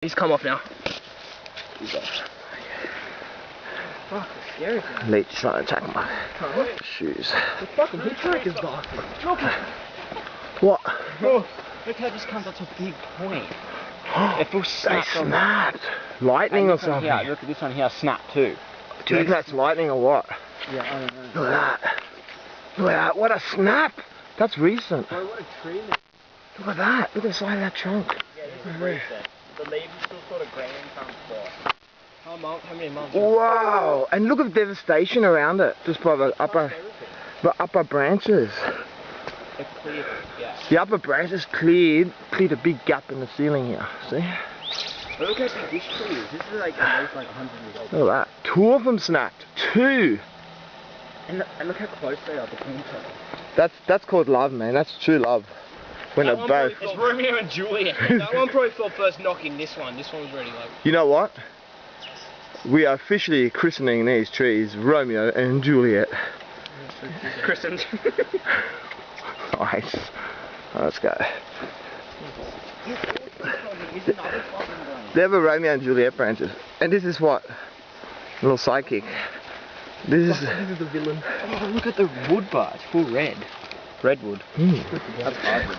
He's come off now. He's off. Fuck, it's scary. Leech trying to attack my shoes. The fucking hitchhiker's bastard. Look. What? Oh, look how this comes up to a big point. It feels snapped. They snapped. Lightning or something. Yeah, look at this one here, snapped too. Do you think that's lightning or what? Yeah, I don't know. Look at that. Look at that. What a snap. That's recent. Bro, what a tree. Look at that. Look at the side of that trunk. Yeah, this is recent. The leaves are still sort of green in some spots. How many months? Wow. And look at the devastation around it. Just by the upper branches. It cleared, yeah. The upper branches cleared a big gap in the ceiling here. See? But look how big this tree is. This is like at least like 100 years old. Look at that. 2 of them snapped. 2. And look how close they are between each other. That's called love, man. That's true love. When they're both. It's Romeo and Juliet. That one probably felt first knocking this one. This one was already like. You know what? We are officially christening these trees Romeo and Juliet. Christened. Nice. Let's go. They have a Romeo and Juliet branches. And this is what? A little sidekick. This is the villain. Oh, look at the wood bar. It's full red. Redwood. Mm. That's hard.